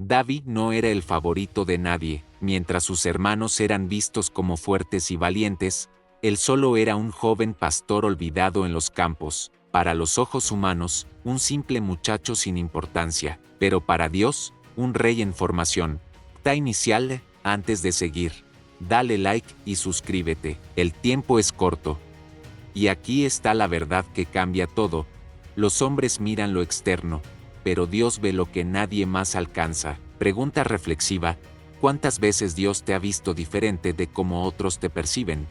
David no era el favorito de nadie, mientras sus hermanos eran vistos como fuertes y valientes, él solo era un joven pastor olvidado en los campos, para los ojos humanos, un simple muchacho sin importancia, pero para Dios, un rey en formación. Inicial, antes de seguir, dale like y suscríbete, el tiempo es corto. Y aquí está la verdad que cambia todo. Los hombres miran lo externo, pero Dios ve lo que nadie más alcanza. Pregunta reflexiva: ¿cuántas veces Dios te ha visto diferente de cómo otros te perciben?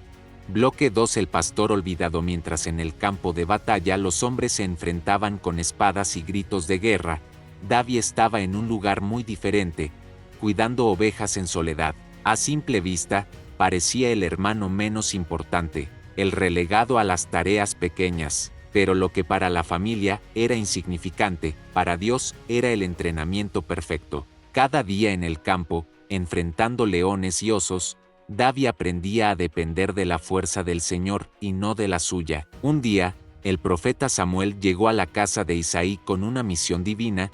Bloque 2. El pastor olvidado. Mientras en el campo de batalla los hombres se enfrentaban con espadas y gritos de guerra, David estaba en un lugar muy diferente, cuidando ovejas en soledad. A simple vista, parecía el hermano menos importante, el relegado a las tareas pequeñas, pero lo que para la familia era insignificante, para Dios era el entrenamiento perfecto. Cada día en el campo, enfrentando leones y osos, David aprendía a depender de la fuerza del Señor y no de la suya. Un día, el profeta Samuel llegó a la casa de Isaí con una misión divina: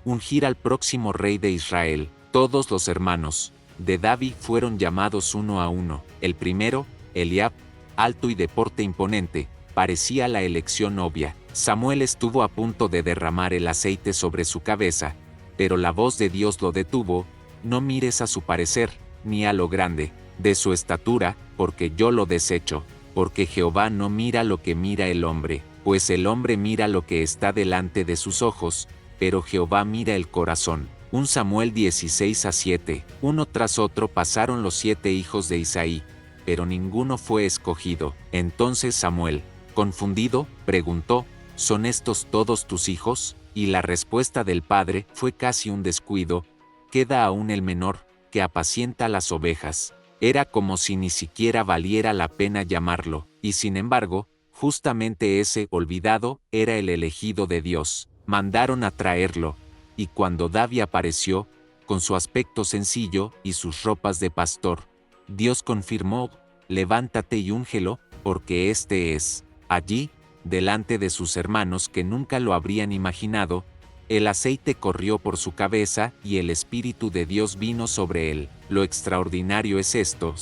ungir al próximo rey de Israel. Todos los hermanos de David fueron llamados uno a uno. El primero, Eliab, alto y de porte imponente, parecía la elección obvia. Samuel estuvo a punto de derramar el aceite sobre su cabeza, pero la voz de Dios lo detuvo: no mires a su parecer, ni a lo grande de su estatura, porque yo lo desecho, porque Jehová no mira lo que mira el hombre, pues el hombre mira lo que está delante de sus ojos, pero Jehová mira el corazón. 1 Samuel 16:7. Uno tras otro pasaron los 7 hijos de Isaí, pero ninguno fue escogido. Entonces Samuel, confundido, preguntó: ¿son estos todos tus hijos? Y la respuesta del padre fue casi un descuido: queda aún el menor, que apacienta las ovejas. Era como si ni siquiera valiera la pena llamarlo, y sin embargo, justamente ese olvidado era el elegido de Dios. Mandaron a traerlo, y cuando David apareció, con su aspecto sencillo y sus ropas de pastor, Dios confirmó: levántate y úngelo, porque este es. Allí, delante de sus hermanos que nunca lo habrían imaginado, el aceite corrió por su cabeza y el Espíritu de Dios vino sobre él. Lo extraordinario es esto: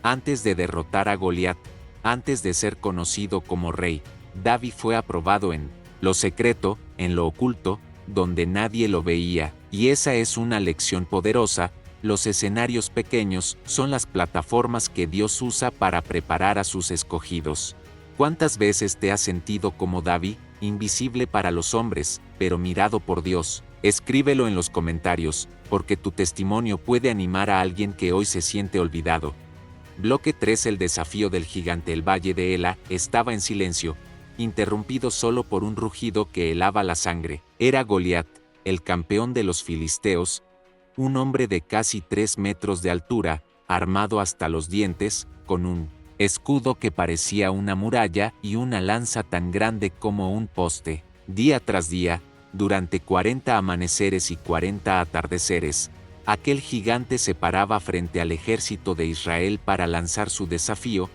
antes de derrotar a Goliat, antes de ser conocido como rey, David fue aprobado en lo secreto, en lo oculto, donde nadie lo veía. Y esa es una lección poderosa: los escenarios pequeños son las plataformas que Dios usa para preparar a sus escogidos. ¿Cuántas veces te has sentido como David, invisible para los hombres, pero mirado por Dios? Escríbelo en los comentarios, porque tu testimonio puede animar a alguien que hoy se siente olvidado. Bloque 3. El desafío del gigante. El valle de Ela estaba en silencio, interrumpido solo por un rugido que helaba la sangre. Era Goliat, el campeón de los filisteos, un hombre de casi 3 metros de altura, armado hasta los dientes, con un escudo que parecía una muralla y una lanza tan grande como un poste. Día tras día, durante 40 amaneceres y 40 atardeceres, aquel gigante se paraba frente al ejército de Israel para lanzar su desafío: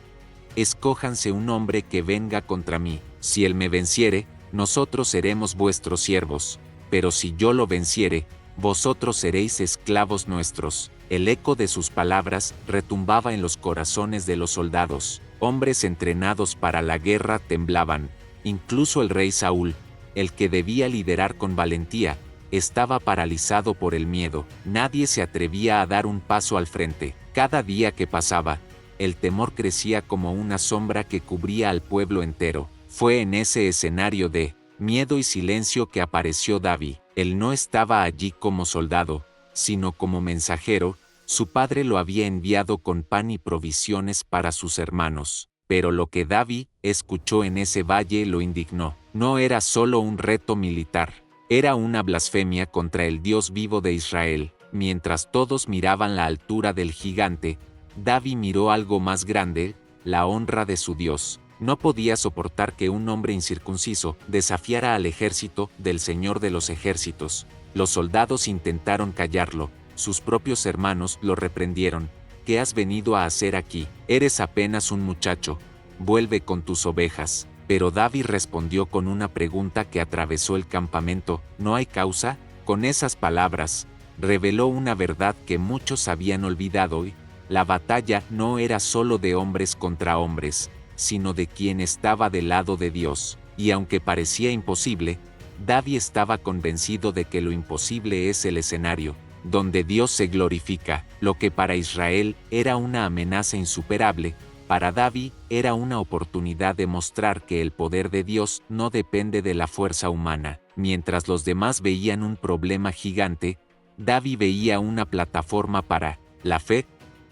escójanse un hombre que venga contra mí. Si él me venciere, nosotros seremos vuestros siervos, pero si yo lo venciere, vosotros seréis esclavos nuestros. El eco de sus palabras retumbaba en los corazones de los soldados. Hombres entrenados para la guerra temblaban. Incluso el rey Saúl, el que debía liderar con valentía, estaba paralizado por el miedo. Nadie se atrevía a dar un paso al frente. Cada día que pasaba, el temor crecía como una sombra que cubría al pueblo entero. Fue en ese escenario de miedo y silencio que apareció David. Él no estaba allí como soldado, sino como mensajero. Su padre lo había enviado con pan y provisiones para sus hermanos. Pero lo que David escuchó en ese valle lo indignó. No era solo un reto militar, era una blasfemia contra el Dios vivo de Israel. Mientras todos miraban la altura del gigante, David miró algo más grande: la honra de su Dios. No podía soportar que un hombre incircunciso desafiara al ejército del Señor de los ejércitos. Los soldados intentaron callarlo, sus propios hermanos lo reprendieron: ¿qué has venido a hacer aquí? Eres apenas un muchacho, vuelve con tus ovejas. Pero David respondió con una pregunta que atravesó el campamento: ¿no hay causa? Con esas palabras, reveló una verdad que muchos habían olvidado y la batalla no era solo de hombres contra hombres, sino de quien estaba del lado de Dios, y aunque parecía imposible, David estaba convencido de que lo imposible es el escenario donde Dios se glorifica. Lo que para Israel era una amenaza insuperable, para David era una oportunidad de mostrar que el poder de Dios no depende de la fuerza humana. Mientras los demás veían un problema gigante, David veía una plataforma para la fe.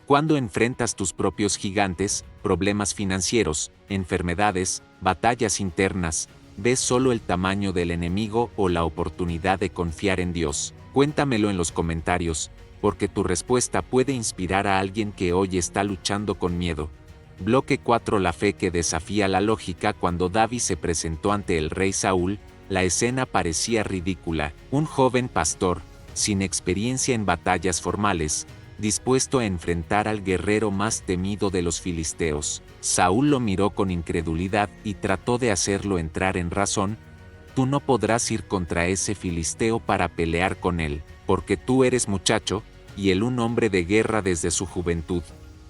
Cuando enfrentas tus propios gigantes, problemas financieros, enfermedades, batallas internas, ves solo el tamaño del enemigo o la oportunidad de confiar en Dios. Cuéntamelo en los comentarios, porque tu respuesta puede inspirar a alguien que hoy está luchando con miedo. Bloque 4. La fe que desafía la lógica. Cuando David se presentó ante el rey Saúl, la escena parecía ridícula. Un joven pastor, sin experiencia en batallas formales, dispuesto a enfrentar al guerrero más temido de los filisteos. Saúl lo miró con incredulidad y trató de hacerlo entrar en razón. Tú no podrás ir contra ese filisteo para pelear con él, porque tú eres muchacho, y él un hombre de guerra desde su juventud.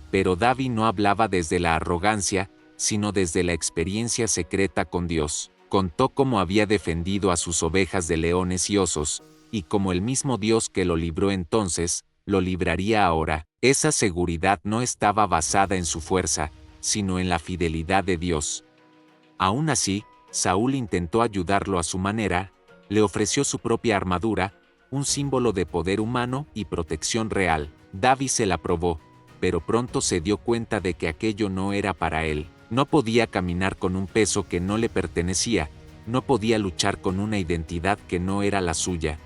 Pero David no hablaba desde la arrogancia, sino desde la experiencia secreta con Dios. Contó cómo había defendido a sus ovejas de leones y osos, y cómo el mismo Dios que lo libró entonces, lo libraría ahora. Esa seguridad no estaba basada en su fuerza, sino en la fidelidad de Dios. Aún así, Saúl intentó ayudarlo a su manera, le ofreció su propia armadura, un símbolo de poder humano y protección real. David se la probó, pero pronto se dio cuenta de que aquello no era para él. No podía caminar con un peso que no le pertenecía, no podía luchar con una identidad que no era la suya.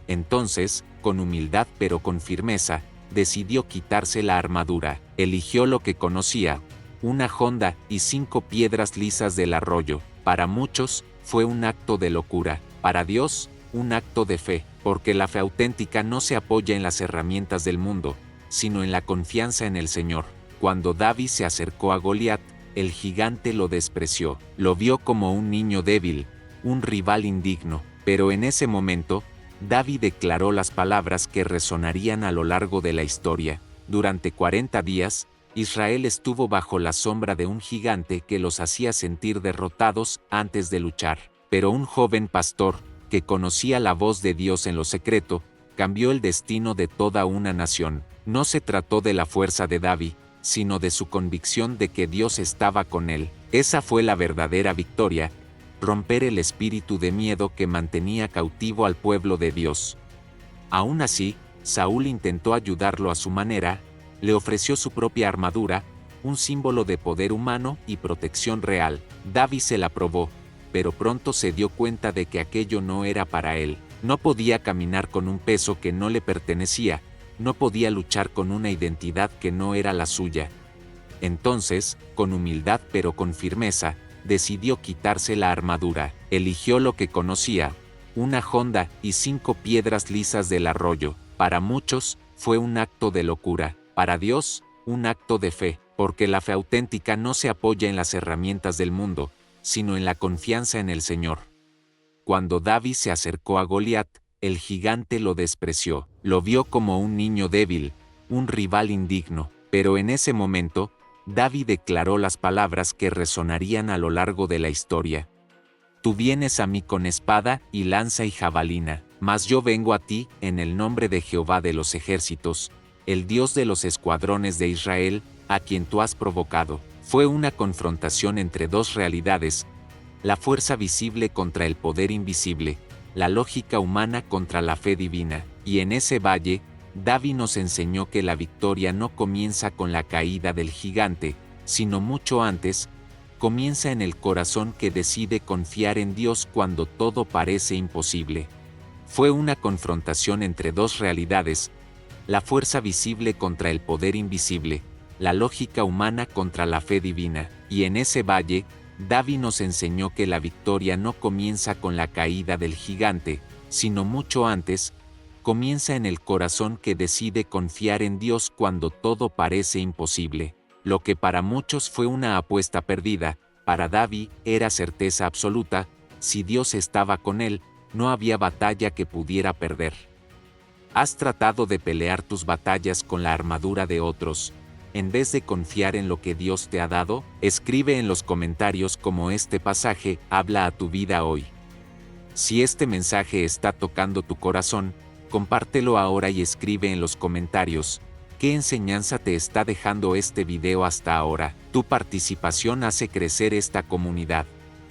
Entonces, con humildad pero con firmeza, decidió quitarse la armadura. Eligió lo que conocía, una honda y 5 piedras lisas del arroyo. Para muchos, fue un acto de locura. Para Dios, un acto de fe, porque la fe auténtica no se apoya en las herramientas del mundo, sino en la confianza en el Señor. Cuando David se acercó a Goliat, el gigante lo despreció. Lo vio como un niño débil, un rival indigno. Pero en ese momento, David declaró las palabras que resonarían a lo largo de la historia. Durante 40 días, Israel estuvo bajo la sombra de un gigante que los hacía sentir derrotados antes de luchar. Pero un joven pastor, que conocía la voz de Dios en lo secreto, cambió el destino de toda una nación. No se trató de la fuerza de David, sino de su convicción de que Dios estaba con él. Esa fue la verdadera victoria, romper el espíritu de miedo que mantenía cautivo al pueblo de Dios. Aún así, Saúl intentó ayudarlo a su manera, le ofreció su propia armadura, un símbolo de poder humano y protección real. David se la probó, pero pronto se dio cuenta de que aquello no era para él. No podía caminar con un peso que no le pertenecía, no podía luchar con una identidad que no era la suya. Entonces, con humildad pero con firmeza, decidió quitarse la armadura. Eligió lo que conocía, una honda y 5 piedras lisas del arroyo. Para muchos, fue un acto de locura. Para Dios, un acto de fe, porque la fe auténtica no se apoya en las herramientas del mundo, sino en la confianza en el Señor. Cuando David se acercó a Goliat, el gigante lo despreció. Lo vio como un niño débil, un rival indigno. Pero en ese momento, David declaró las palabras que resonarían a lo largo de la historia. Tú vienes a mí con espada y lanza y jabalina, mas yo vengo a ti en el nombre de Jehová de los ejércitos, el Dios de los escuadrones de Israel, a quien tú has provocado. Fue una confrontación entre dos realidades, la fuerza visible contra el poder invisible, la lógica humana contra la fe divina, y en ese valle, David nos enseñó que la victoria no comienza con la caída del gigante, sino mucho antes, comienza en el corazón que decide confiar en Dios cuando todo parece imposible. Fue una confrontación entre dos realidades, la fuerza visible contra el poder invisible, la lógica humana contra la fe divina, y en ese valle, David nos enseñó que la victoria no comienza con la caída del gigante, sino mucho antes, comienza en el corazón que decide confiar en Dios cuando todo parece imposible. Lo que para muchos fue una apuesta perdida, para David era certeza absoluta, si Dios estaba con él, no había batalla que pudiera perder. ¿Has tratado de pelear tus batallas con la armadura de otros, en vez de confiar en lo que Dios te ha dado? Escribe en los comentarios cómo este pasaje habla a tu vida hoy. Si este mensaje está tocando tu corazón, compártelo ahora y escribe en los comentarios qué enseñanza te está dejando este video hasta ahora. Tu participación hace crecer esta comunidad.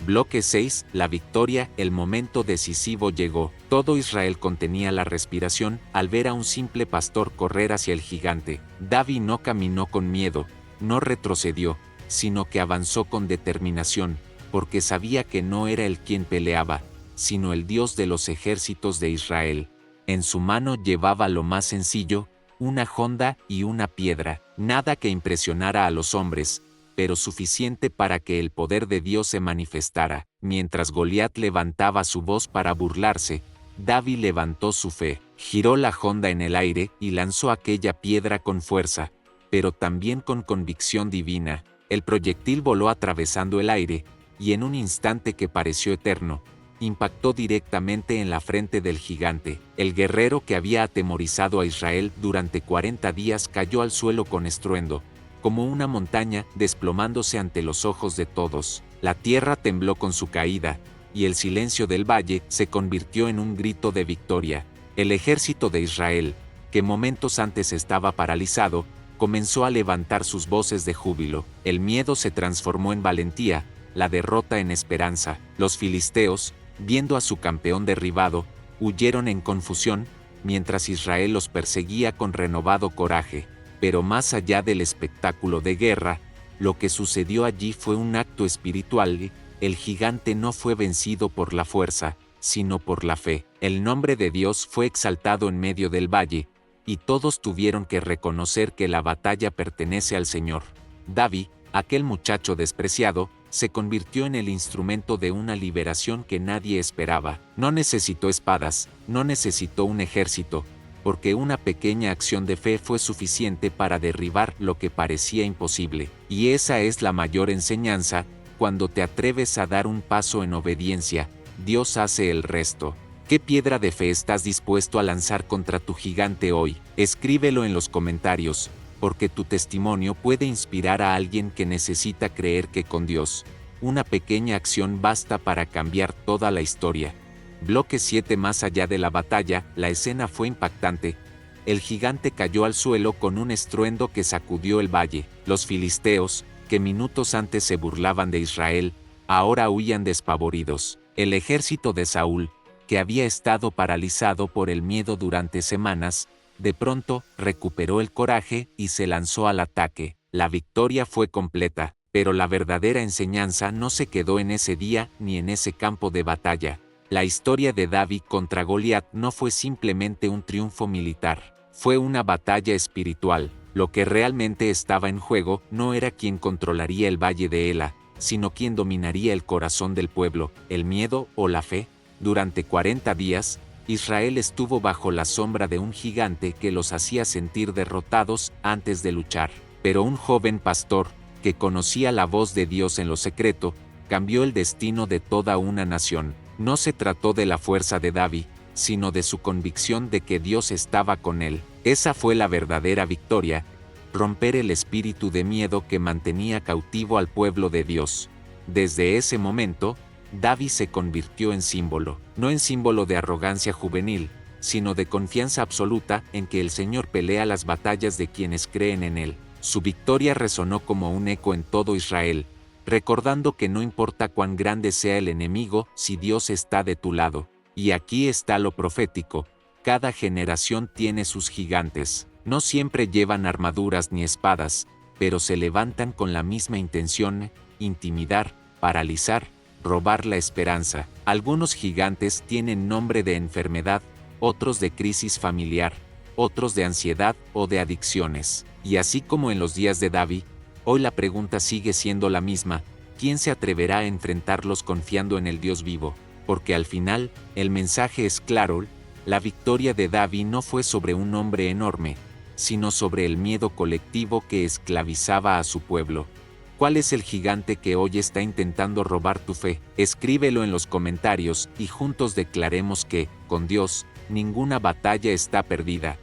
Bloque 6. La victoria. El momento decisivo llegó. Todo Israel contenía la respiración al ver a un simple pastor correr hacia el gigante. David no caminó con miedo, no retrocedió, sino que avanzó con determinación, porque sabía que no era él quien peleaba, sino el Dios de los ejércitos de Israel. En su mano llevaba lo más sencillo, una honda y una piedra, nada que impresionara a los hombres, pero suficiente para que el poder de Dios se manifestara. Mientras Goliat levantaba su voz para burlarse, David levantó su fe, giró la honda en el aire y lanzó aquella piedra con fuerza, pero también con convicción divina. El proyectil voló atravesando el aire, y en un instante que pareció eterno, impactó directamente en la frente del gigante. El guerrero que había atemorizado a Israel durante 40 días cayó al suelo con estruendo, como una montaña desplomándose ante los ojos de todos. La tierra tembló con su caída, y el silencio del valle se convirtió en un grito de victoria. El ejército de Israel, que momentos antes estaba paralizado, comenzó a levantar sus voces de júbilo. El miedo se transformó en valentía, la derrota en esperanza. Los filisteos, viendo a su campeón derribado, huyeron en confusión, mientras Israel los perseguía con renovado coraje. Pero más allá del espectáculo de guerra, lo que sucedió allí fue un acto espiritual. El gigante no fue vencido por la fuerza, sino por la fe. El nombre de Dios fue exaltado en medio del valle, y todos tuvieron que reconocer que la batalla pertenece al Señor. David, aquel muchacho despreciado, se convirtió en el instrumento de una liberación que nadie esperaba. No necesitó espadas, no necesitó un ejército, porque una pequeña acción de fe fue suficiente para derribar lo que parecía imposible. Y esa es la mayor enseñanza: cuando te atreves a dar un paso en obediencia, Dios hace el resto. ¿Qué piedra de fe estás dispuesto a lanzar contra tu gigante hoy? Escríbelo en los comentarios, porque tu testimonio puede inspirar a alguien que necesita creer que con Dios, una pequeña acción basta para cambiar toda la historia. Bloque 7. Más allá de la batalla, la escena fue impactante. El gigante cayó al suelo con un estruendo que sacudió el valle. Los filisteos, que minutos antes se burlaban de Israel, ahora huían despavoridos. El ejército de Saúl, que había estado paralizado por el miedo durante semanas, de pronto recuperó el coraje y se lanzó al ataque. La victoria fue completa, pero la verdadera enseñanza no se quedó en ese día ni en ese campo de batalla. La historia de David contra Goliat no fue simplemente un triunfo militar, fue una batalla espiritual. Lo que realmente estaba en juego no era quién controlaría el valle de Ela, sino quién dominaría el corazón del pueblo, el miedo o la fe. Durante 40 días, Israel estuvo bajo la sombra de un gigante que los hacía sentir derrotados antes de luchar. Pero un joven pastor, que conocía la voz de Dios en lo secreto, cambió el destino de toda una nación. No se trató de la fuerza de David, sino de su convicción de que Dios estaba con él. Esa fue la verdadera victoria: romper el espíritu de miedo que mantenía cautivo al pueblo de Dios. Desde ese momento, David se convirtió en símbolo, no en símbolo de arrogancia juvenil, sino de confianza absoluta en que el Señor pelea las batallas de quienes creen en Él. Su victoria resonó como un eco en todo Israel, recordando que no importa cuán grande sea el enemigo si Dios está de tu lado. Y aquí está lo profético: cada generación tiene sus gigantes. No siempre llevan armaduras ni espadas, pero se levantan con la misma intención: intimidar, paralizar, robar la esperanza. Algunos gigantes tienen nombre de enfermedad, otros de crisis familiar, otros de ansiedad o de adicciones. Y así como en los días de David, hoy la pregunta sigue siendo la misma: ¿quién se atreverá a enfrentarlos confiando en el Dios vivo? Porque al final, el mensaje es claro: la victoria de David no fue sobre un hombre enorme, sino sobre el miedo colectivo que esclavizaba a su pueblo. ¿Cuál es el gigante que hoy está intentando robar tu fe? Escríbelo en los comentarios y juntos declaremos que, con Dios, ninguna batalla está perdida.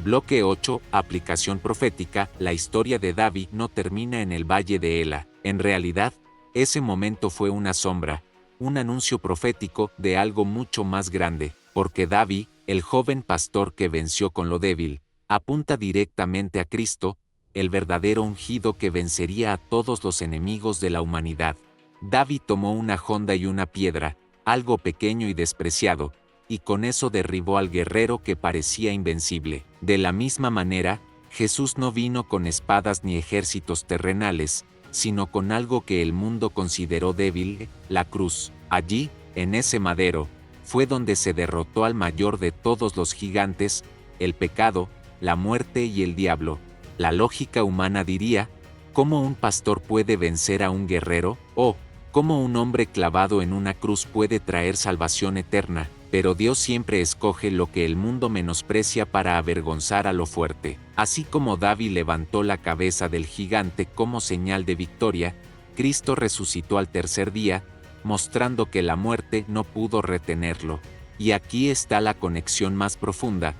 Bloque 8, aplicación profética. La historia de David no termina en el valle de Ela. En realidad, ese momento fue una sombra, un anuncio profético de algo mucho más grande, porque David, el joven pastor que venció con lo débil, apunta directamente a Cristo, el verdadero ungido que vencería a todos los enemigos de la humanidad. David tomó una honda y una piedra, algo pequeño y despreciado, y con eso derribó al guerrero que parecía invencible. De la misma manera, Jesús no vino con espadas ni ejércitos terrenales, sino con algo que el mundo consideró débil, la cruz. Allí, en ese madero, fue donde se derrotó al mayor de todos los gigantes, el pecado, la muerte y el diablo. La lógica humana diría, ¿cómo un pastor puede vencer a un guerrero? ¿O cómo un hombre clavado en una cruz puede traer salvación eterna? Pero Dios siempre escoge lo que el mundo menosprecia para avergonzar a lo fuerte. Así como David levantó la cabeza del gigante como señal de victoria, Cristo resucitó al tercer día, mostrando que la muerte no pudo retenerlo. Y aquí está la conexión más profunda.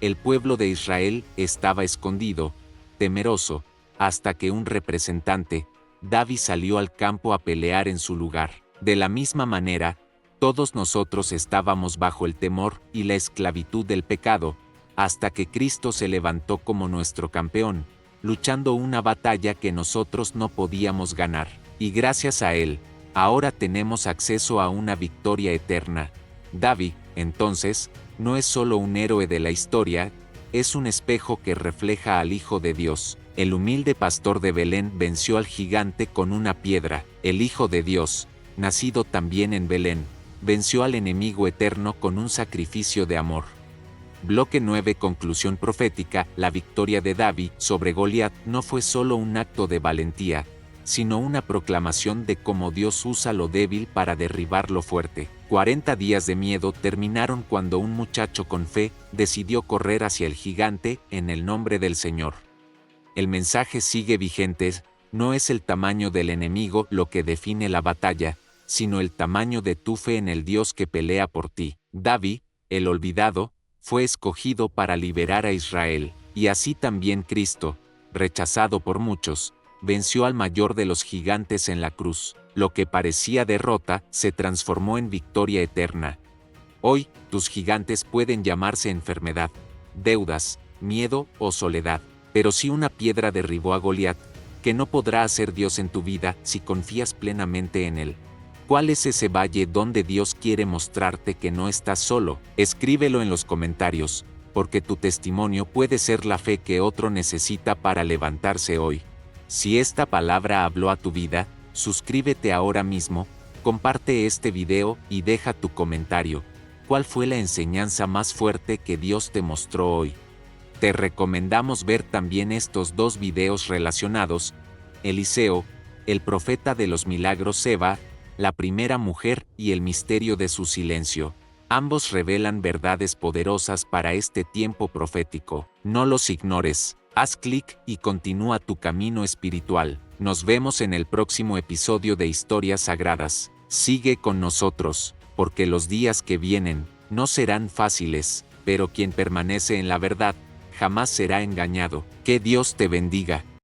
El pueblo de Israel estaba escondido, temeroso, hasta que un representante, David, salió al campo a pelear en su lugar. De la misma manera, todos nosotros estábamos bajo el temor y la esclavitud del pecado, hasta que Cristo se levantó como nuestro campeón, luchando una batalla que nosotros no podíamos ganar. Y gracias a Él, ahora tenemos acceso a una victoria eterna. David, entonces, no es solo un héroe de la historia, es un espejo que refleja al Hijo de Dios. El humilde pastor de Belén venció al gigante con una piedra. El Hijo de Dios, nacido también en Belén, venció al enemigo eterno con un sacrificio de amor. Bloque 9, conclusión profética. La victoria de David sobre Goliat no fue solo un acto de valentía, sino una proclamación de cómo Dios usa lo débil para derribar lo fuerte. 40 días de miedo terminaron cuando un muchacho con fe decidió correr hacia el gigante en el nombre del Señor. El mensaje sigue vigente: no es el tamaño del enemigo lo que define la batalla, sino el tamaño de tu fe en el Dios que pelea por ti. David, el olvidado, fue escogido para liberar a Israel, y así también Cristo, rechazado por muchos, venció al mayor de los gigantes en la cruz. Lo que parecía derrota se transformó en victoria eterna. Hoy, tus gigantes pueden llamarse enfermedad, deudas, miedo o soledad, pero si una piedra derribó a Goliat, que no podrá hacer Dios en tu vida si confías plenamente en Él. ¿Cuál es ese valle donde Dios quiere mostrarte que no estás solo? Escríbelo en los comentarios, porque tu testimonio puede ser la fe que otro necesita para levantarse hoy. Si esta palabra habló a tu vida, suscríbete ahora mismo, comparte este video y deja tu comentario. ¿Cuál fue la enseñanza más fuerte que Dios te mostró hoy? Te recomendamos ver también estos dos videos relacionados: Eliseo, el profeta de los milagros, Seba, la primera mujer y el misterio de su silencio. Ambos revelan verdades poderosas para este tiempo profético. No los ignores. Haz clic y continúa tu camino espiritual. Nos vemos en el próximo episodio de Historias Sagradas. Sigue con nosotros, porque los días que vienen no serán fáciles, pero quien permanece en la verdad jamás será engañado. Que Dios te bendiga.